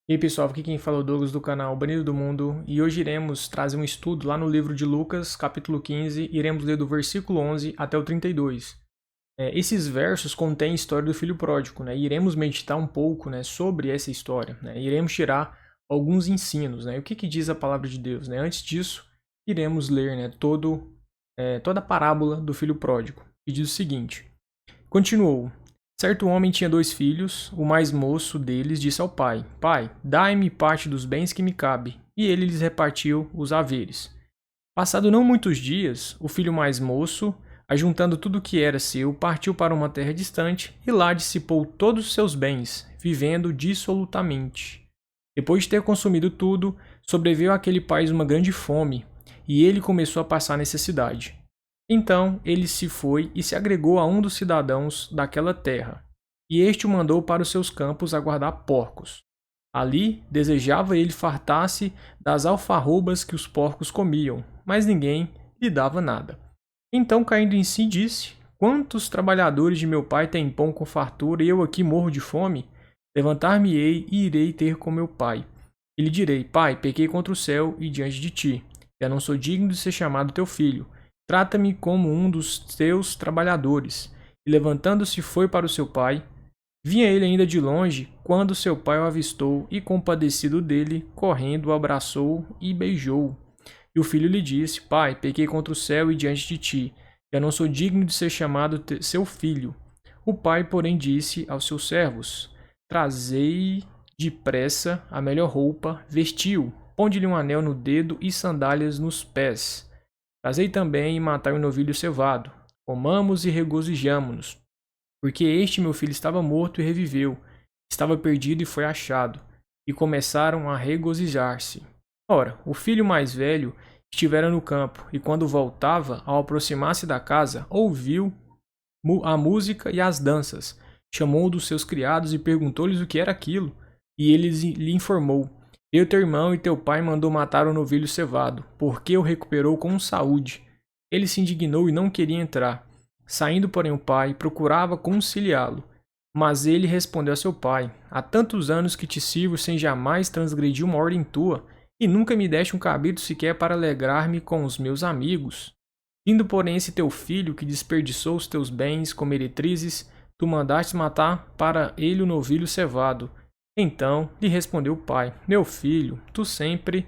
E aí pessoal, aqui quem fala é o Douglas do canal Banido do Mundo e hoje iremos trazer um estudo lá no livro de Lucas, capítulo 15, iremos ler do versículo 11 até o 32. Esses versos contêm a história do filho pródigo, né? E iremos meditar um pouco, né, sobre essa história, né? Iremos tirar alguns ensinos, né? O que diz a palavra de Deus, né? Antes disso, iremos ler, né, toda a parábola do filho pródigo, que diz o seguinte: Continuou. Certo homem tinha 2 filhos. O mais moço deles disse ao pai: Pai, dai-me parte dos bens que me cabe. E ele lhes repartiu os haveres. Passado não muitos dias, o filho mais moço, ajuntando tudo o que era seu, partiu para uma terra distante e lá dissipou todos os seus bens, vivendo dissolutamente. Depois de ter consumido tudo, sobreveio àquele país uma grande fome, e ele começou a passar necessidade. Então ele se foi e se agregou a um dos cidadãos daquela terra, e este o mandou para os seus campos a guardar porcos. Ali desejava ele fartar-se das alfarrobas que os porcos comiam, mas ninguém lhe dava nada. Então, caindo em si, disse: Quantos trabalhadores de meu pai têm pão com fartura e eu aqui morro de fome? Levantar-me-ei e irei ter com meu pai. E lhe direi: Pai, pequei contra o céu e diante de ti. Já não sou digno de ser chamado teu filho. Trata-me como um dos teus trabalhadores. E levantando-se foi para o seu pai. Vinha ele ainda de longe, quando seu pai o avistou e, compadecido dele, correndo, o abraçou e beijou. E o filho lhe disse: Pai, pequei contra o céu e diante de ti. Já não sou digno de ser chamado seu filho. O pai, porém, disse aos seus servos: Trazei depressa a melhor roupa, vestiu, ponde-lhe um anel no dedo e sandálias nos pés. Trazei também e matai um novilho cevado. Comamos e regozijamo-nos. Porque este meu filho estava morto e reviveu, estava perdido e foi achado. E começaram a regozijar-se. Ora, o filho mais velho estivera no campo, e quando voltava, ao aproximar-se da casa, ouviu a música e as danças. Chamou um dos seus criados e perguntou-lhes o que era aquilo. E ele lhe informou: Eu, teu irmão e teu pai mandou matar o novilho cevado, porque o recuperou com saúde. Ele se indignou e não queria entrar. Saindo, porém, o pai procurava conciliá-lo. Mas ele respondeu a seu pai: Há tantos anos que te sirvo sem jamais transgredir uma ordem tua, e nunca me deste um cabrito sequer para alegrar-me com os meus amigos. Vindo, porém, esse teu filho, que desperdiçou os teus bens com meretrizes, tu mandaste matar para ele o novilho cevado. Então lhe respondeu o pai: Meu filho, tu sempre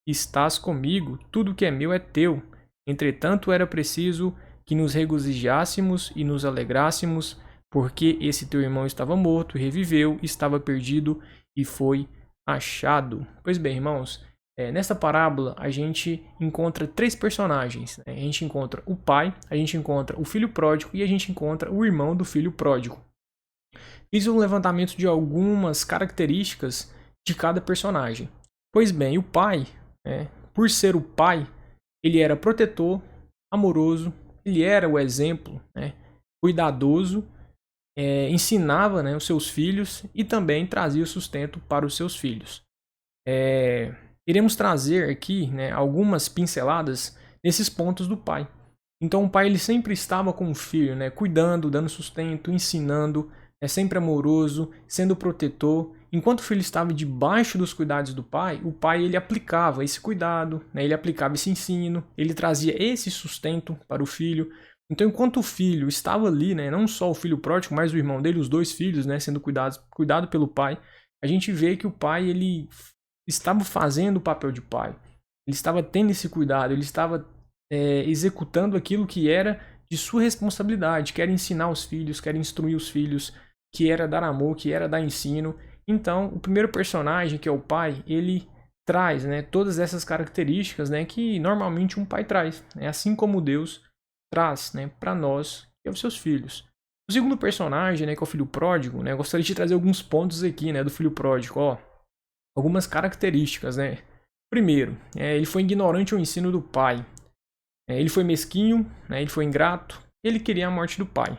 estás comigo, tudo que é meu é teu. Entretanto, era preciso que nos regozijássemos e nos alegrássemos, porque esse teu irmão estava morto e reviveu, estava perdido e foi achado. Pois bem, irmãos, nessa parábola a gente encontra 3 personagens, né? A gente encontra o pai, a gente encontra o filho pródigo e a gente encontra o irmão do filho pródigo. Fiz um levantamento de algumas características de cada personagem. Pois bem, o pai, por ser o pai, ele era protetor, amoroso, ele era o exemplo, cuidadoso, ensinava, os seus filhos e também trazia o sustento para os seus filhos. Iremos trazer aqui, algumas pinceladas nesses pontos do pai. Então o pai ele sempre estava com o filho, cuidando, dando sustento, ensinando, sempre amoroso, sendo protetor. Enquanto o filho estava debaixo dos cuidados do pai, o pai ele aplicava esse cuidado, ele aplicava esse ensino, ele trazia esse sustento para o filho. Então, enquanto o filho estava ali, não só o filho pródigo, mas o irmão dele, os 2 filhos, sendo cuidado pelo pai, a gente vê que o pai ele estava fazendo o papel de pai. Ele estava tendo esse cuidado, ele estava executando aquilo que era de sua responsabilidade, que era ensinar os filhos, que era instruir os filhos, que era dar amor, que era dar ensino. Então, o primeiro personagem, que é o pai, ele traz todas essas características que normalmente um pai traz, assim como Deus traz para nós e aos seus filhos. O segundo personagem, que é o filho pródigo, eu gostaria de trazer alguns pontos aqui do filho pródigo, algumas características. Primeiro, ele foi ignorante ao ensino do pai. Ele foi mesquinho, ele foi ingrato, ele queria a morte do pai.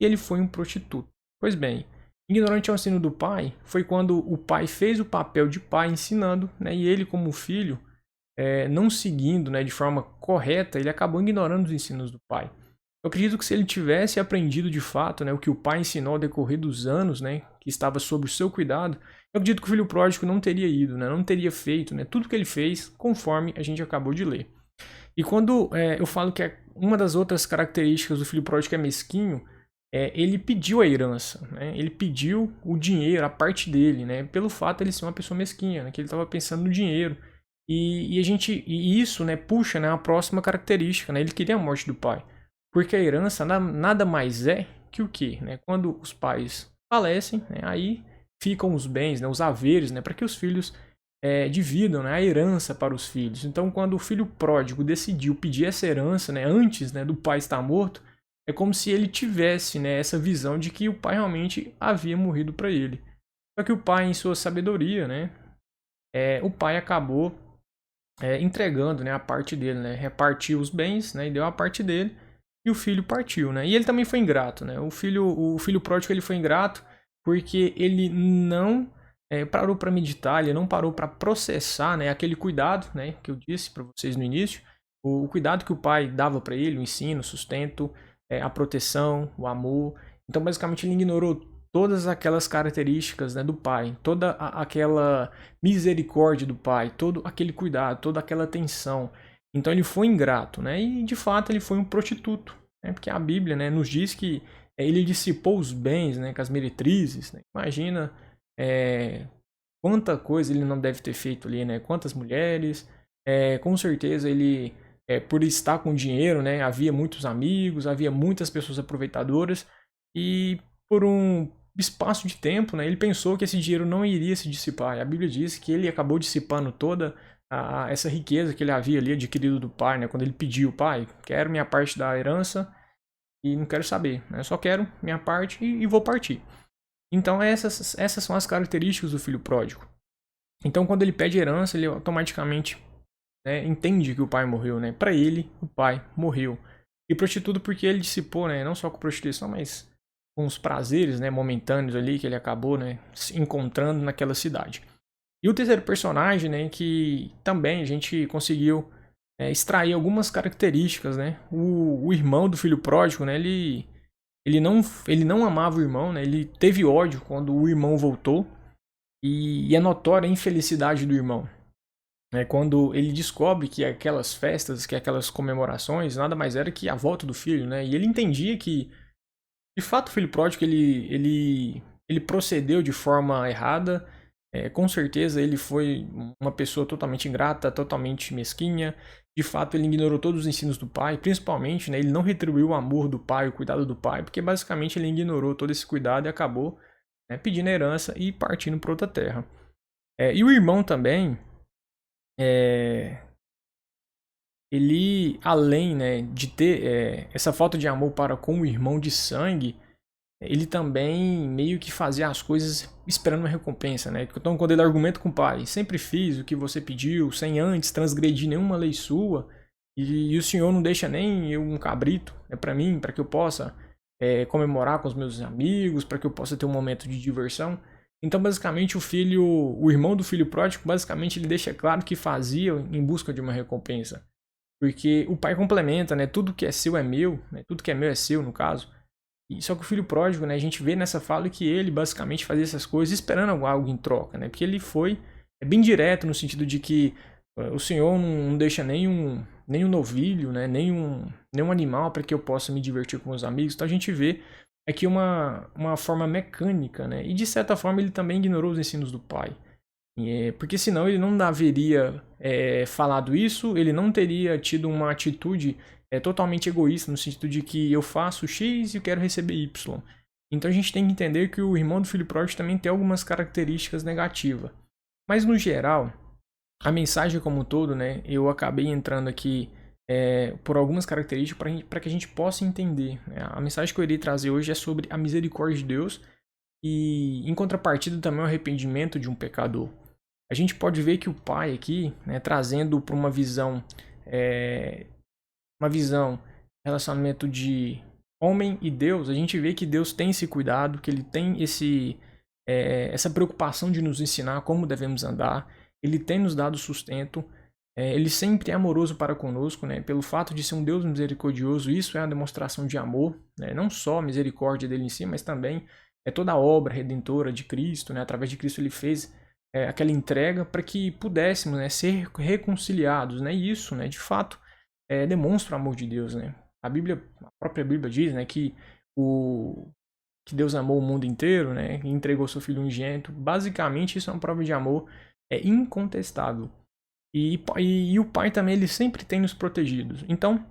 E ele foi um prostituto. Pois bem, ignorante ao ensino do pai foi quando o pai fez o papel de pai ensinando, e ele como filho, não seguindo de forma correta, ele acabou ignorando os ensinos do pai. Eu acredito que se ele tivesse aprendido de fato o que o pai ensinou ao decorrer dos anos, que estava sob o seu cuidado, eu acredito que o filho pródigo não teria ido, né? Não teria feito, né? Tudo que ele fez conforme a gente acabou de ler. E quando eu falo que uma das outras características do filho pródigo é mesquinho, ele pediu a herança, né? Ele pediu o dinheiro, a parte dele, né? Pelo fato de ele ser uma pessoa mesquinha, né? Que ele estava pensando no dinheiro. E isso, né, puxa, né, a próxima característica, né? Ele queria a morte do pai. Porque a herança nada mais é que o quê? Né? Quando os pais falecem, né, aí ficam os bens, né, os haveres, né, para que os filhos dividam, né, a herança para os filhos. Então, quando o filho pródigo decidiu pedir essa herança, né, antes, né, do pai estar morto, é como se ele tivesse, né, essa visão de que o pai realmente havia morrido para ele. Só que o pai, em sua sabedoria, né, o pai acabou entregando, né, a parte dele, né, repartiu os bens, né, e deu a parte dele, e o filho partiu, né, e ele também foi ingrato, né, o filho pródigo ele foi ingrato porque ele não parou para meditar, ele não parou para processar, né, aquele cuidado, né, que eu disse para vocês no início, o cuidado que o pai dava para ele, o ensino, o sustento, a proteção, o amor. Então, basicamente, ele ignorou todas aquelas características, né, do pai, toda aquela misericórdia do pai, todo aquele cuidado, toda aquela atenção. Então, ele foi ingrato, né, e de fato ele foi um prostituto, né, porque a Bíblia, né, nos diz que ele dissipou os bens, né, com as meretrizes, né. Imagina quanta coisa ele não deve ter feito ali, né, quantas mulheres, com certeza ele por estar com dinheiro, né, havia muitos amigos, havia muitas pessoas aproveitadoras, e por um espaço de tempo, né, ele pensou que esse dinheiro não iria se dissipar. E a Bíblia diz que ele acabou dissipando toda essa riqueza que ele havia ali adquirido do pai, né, quando ele pediu: pai, quero minha parte da herança e não quero saber, né, só quero minha parte e vou partir. Então essas são as características do filho pródigo. Então quando ele pede herança, ele automaticamente entende que o pai morreu, né? Para ele, o pai morreu. E prostituto porque ele dissipou, né? Não só com prostituição, mas com os prazeres, né, momentâneos ali que ele acabou, né, se encontrando naquela cidade. E o terceiro personagem, né, que também a gente conseguiu extrair algumas características, né? O irmão do filho pródigo, né? Ele não amava o irmão, né? Ele teve ódio quando o irmão voltou. E é notória a infelicidade do irmão. Quando ele descobre que aquelas festas, que aquelas comemorações, nada mais era que a volta do filho, né? E ele entendia que, de fato, o filho pródigo ele procedeu de forma errada. Com certeza ele foi uma pessoa totalmente ingrata, totalmente mesquinha. De fato, ele ignorou todos os ensinos do pai, principalmente, né? Ele não retribuiu o amor do pai, o cuidado do pai, porque basicamente ele ignorou todo esse cuidado e acabou, né, pedindo herança e partindo para outra terra. E o irmão também, ele, além, né, de ter essa falta de amor para com o irmão de sangue, ele também meio que fazia as coisas esperando uma recompensa, né? Então, quando ele argumenta com o pai: sempre fiz o que você pediu, sem antes transgredir nenhuma lei sua, e o senhor não deixa nem um cabrito para mim, para que eu possa comemorar com os meus amigos, para que eu possa ter um momento de diversão. Então, basicamente, o irmão do filho pródigo, basicamente, ele deixa claro que fazia em busca de uma recompensa. Porque o pai complementa, né? Tudo que é seu é meu, né? Tudo que é meu é seu, no caso. E só que o filho pródigo, né? A gente vê nessa fala que ele, basicamente, fazia essas coisas esperando algo em troca, né? Porque ele foi bem direto no sentido de que o senhor não deixa nenhum novilho, né? Nenhum animal para que eu possa me divertir com meus amigos. Então, a gente vê aqui uma forma mecânica, né? E de certa forma ele também ignorou os ensinos do pai. Porque senão ele não haveria falado isso, ele não teria tido uma atitude totalmente egoísta, no sentido de que eu faço X e eu quero receber Y. Então a gente tem que entender que o irmão do filho pródigo também tem algumas características negativas. Mas no geral, a mensagem como um todo, né, eu acabei entrando aqui por algumas características para que a gente possa entender. A mensagem que eu irei trazer hoje é sobre a misericórdia de Deus e, em contrapartida, também o arrependimento de um pecador. A gente pode ver que o pai aqui, né, trazendo para uma visão relacionamento de homem e Deus, a gente vê que Deus tem esse cuidado, que ele tem essa preocupação de nos ensinar como devemos andar, ele tem nos dado sustento, ele sempre é amoroso para conosco, né? Pelo fato de ser um Deus misericordioso, isso é uma demonstração de amor, né? Não só a misericórdia dele em si, mas também toda a obra redentora de Cristo, né? Através de Cristo ele fez aquela entrega para que pudéssemos, né, ser reconciliados, né? E isso, né, de fato, demonstra o amor de Deus, né? A própria Bíblia diz, né, que Deus amou o mundo inteiro, né? E entregou seu Filho unigênito. Basicamente, isso é uma prova de amor incontestável. E o Pai também, ele sempre tem nos protegido. Então,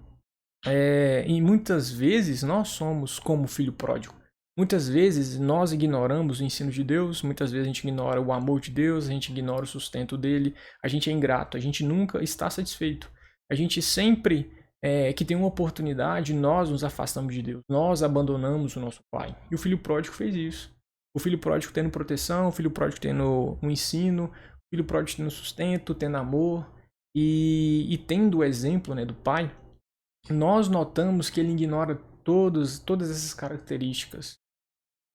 e muitas vezes nós somos como o filho pródigo. Muitas vezes nós ignoramos o ensino de Deus, muitas vezes a gente ignora o amor de Deus, a gente ignora o sustento dele, a gente é ingrato, a gente nunca está satisfeito. A gente sempre que tem uma oportunidade, nós nos afastamos de Deus, nós abandonamos o nosso Pai. E o filho pródigo fez isso. O filho pródigo tendo proteção, o filho pródigo tendo um ensino, o filho pródigo tendo sustento, tendo amor e tendo o exemplo, né, do Pai, nós notamos que ele ignora todas essas características.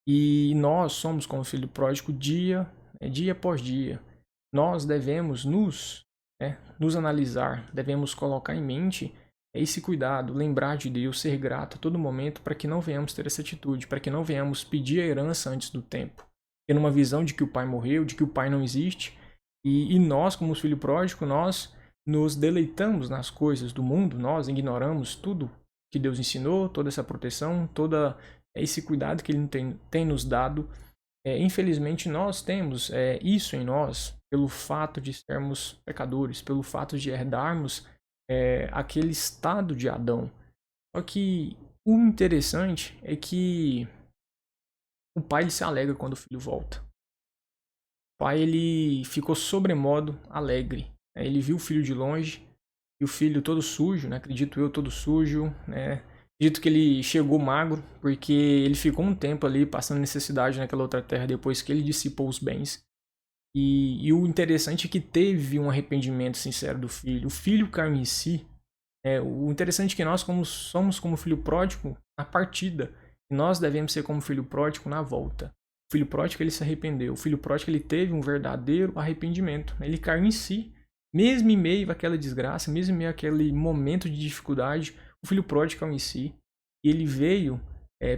E nós somos como filho pródigo dia após dia. Nós devemos nos analisar, devemos colocar em mente esse cuidado, lembrar de Deus, ser grato a todo momento para que não venhamos ter essa atitude, para que não venhamos pedir a herança antes do tempo. Tendo uma visão de que o pai morreu, de que o pai não existe. E nós, como filho pródigo, nós nos deleitamos nas coisas do mundo, nós ignoramos tudo que Deus ensinou, toda essa proteção, todo esse cuidado que Ele tem nos dado. Infelizmente, nós temos isso em nós pelo fato de sermos pecadores, pelo fato de herdarmos aquele estado de Adão. Só que o interessante é que o pai ele se alegra quando o filho volta. O pai ele ficou sobremodo alegre. Ele viu o filho de longe, e o filho todo sujo, né? Acredito eu, todo sujo, né? Acredito que ele chegou magro, porque ele ficou um tempo ali passando necessidade naquela outra terra depois que ele dissipou os bens. E o interessante é que teve um arrependimento sincero do filho. O filho caiu em si. O interessante é que nós somos como filho pródigo na partida. E nós devemos ser como filho pródigo na volta. O filho pródigo ele se arrependeu. O filho pródigo ele teve um verdadeiro arrependimento. Ele caiu em si. Mesmo em meio àquela desgraça, mesmo em meio àquele momento de dificuldade, o filho pródigo caiu em si. E ele veio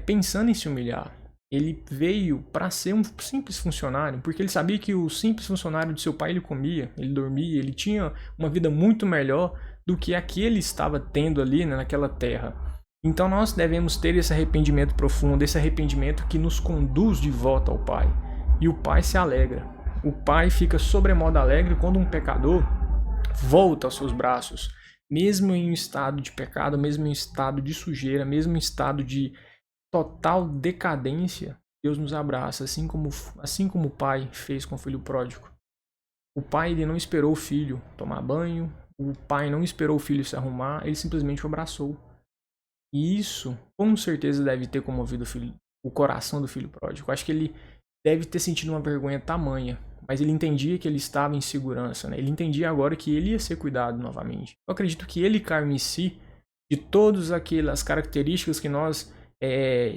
pensando em se humilhar. Ele veio para ser um simples funcionário, porque ele sabia que o simples funcionário de seu pai ele comia, ele dormia, ele tinha uma vida muito melhor do que a que ele estava tendo ali, né, naquela terra. Então nós devemos ter esse arrependimento profundo, esse arrependimento que nos conduz de volta ao Pai. E o Pai se alegra. O Pai fica sobremodo alegre quando um pecador volta aos seus braços, mesmo em um estado de pecado, mesmo em um estado de sujeira, mesmo em um estado de total decadência. Deus nos abraça, assim como o pai fez com o filho pródigo. O pai ele não esperou o filho tomar banho, o pai não esperou o filho se arrumar, ele simplesmente o abraçou. E isso, com certeza, deve ter comovido o coração do filho pródigo. Eu acho que ele deve ter sentido uma vergonha tamanha, mas ele entendia que ele estava em segurança, né? Ele entendia agora que ele ia ser cuidado novamente. Eu acredito que ele caiu em si de todas aquelas características que nós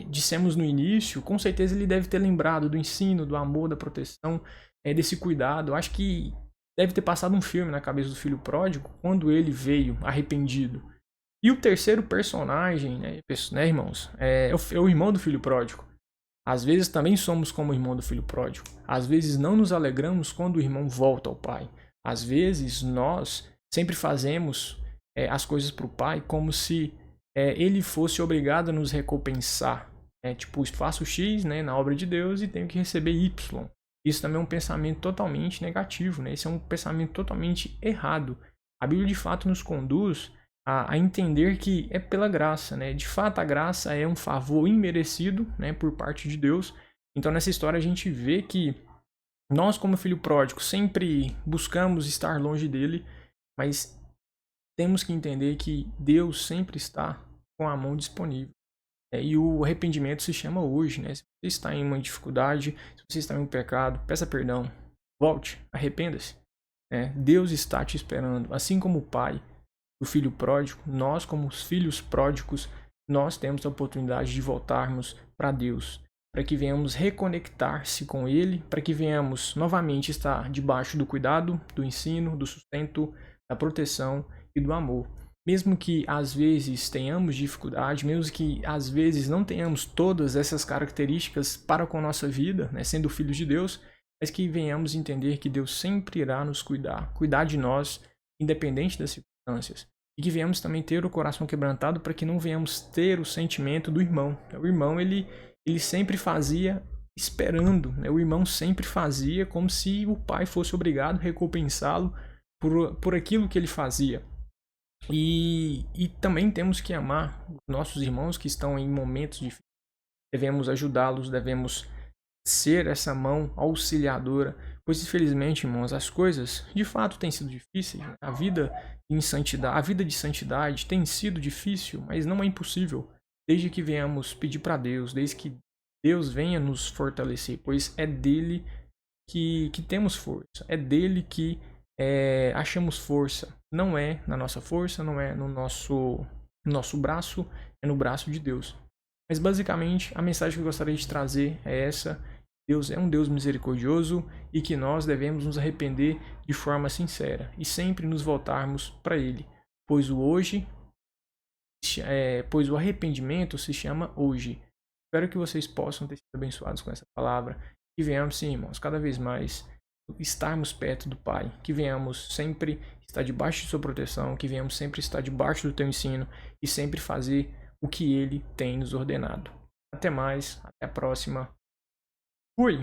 dissemos no início. Com certeza ele deve ter lembrado do ensino, do amor, da proteção, desse cuidado. Eu acho que deve ter passado um filme na cabeça do filho pródigo quando ele veio arrependido. E o terceiro personagem, né, irmãos, é o irmão do filho pródigo. Às vezes também somos como o irmão do filho pródigo. Às vezes não nos alegramos quando o irmão volta ao pai. Às vezes nós sempre fazemos as coisas para o pai como se ele fosse obrigado a nos recompensar. Tipo, faço X, né, na obra de Deus e tenho que receber Y. Isso também é um pensamento totalmente negativo, né? Esse é um pensamento totalmente errado. A Bíblia de fato nos conduz a entender que é pela graça, né? De fato, a graça é um favor imerecido, né, por parte de Deus. Então, nessa história, a gente vê que nós, como filho pródigo, sempre buscamos estar longe dele, mas temos que entender que Deus sempre está com a mão disponível. E o arrependimento se chama hoje, né? Se você está em uma dificuldade, se você está em um pecado, peça perdão, volte, arrependa-se. Deus está te esperando, assim como o pai do filho pródigo. Nós, como os filhos pródigos, nós temos a oportunidade de voltarmos para Deus, para que venhamos reconectar-se com Ele, para que venhamos novamente estar debaixo do cuidado, do ensino, do sustento, da proteção e do amor. mesmo que às vezes tenhamos dificuldade, mesmo que às vezes não tenhamos todas essas características para com a nossa vida, né, sendo filhos de Deus, mas que venhamos entender que Deus sempre irá nos cuidar de nós, independente das circunstâncias. E que venhamos também ter o coração quebrantado para que não venhamos ter o sentimento do irmão. O irmão, ele sempre fazia esperando, né? O irmão sempre fazia como se o pai fosse obrigado a recompensá-lo por aquilo que ele fazia. E também temos que amar os nossos irmãos que estão em momentos difíceis. Devemos ajudá-los, devemos ser essa mão auxiliadora, pois infelizmente, irmãos, as coisas de fato têm sido difíceis. A vida de santidade tem sido difícil, mas não é impossível, desde que venhamos pedir para Deus, desde que Deus venha nos fortalecer, pois é dele que temos força, é dele que achamos força. Não é na nossa força, não é no nosso braço, é no braço de Deus. Mas basicamente a mensagem que eu gostaria de trazer é essa: Deus é um Deus misericordioso e que nós devemos nos arrepender de forma sincera e sempre nos voltarmos para Ele, pois pois o arrependimento se chama hoje. Espero que vocês possam ter sido abençoados com essa palavra e venhamos, sim, irmãos, cada vez mais estarmos perto do Pai, que venhamos sempre estar debaixo de sua proteção, que venhamos sempre estar debaixo do teu ensino e sempre fazer o que Ele tem nos ordenado. Até mais, até a próxima. Fui!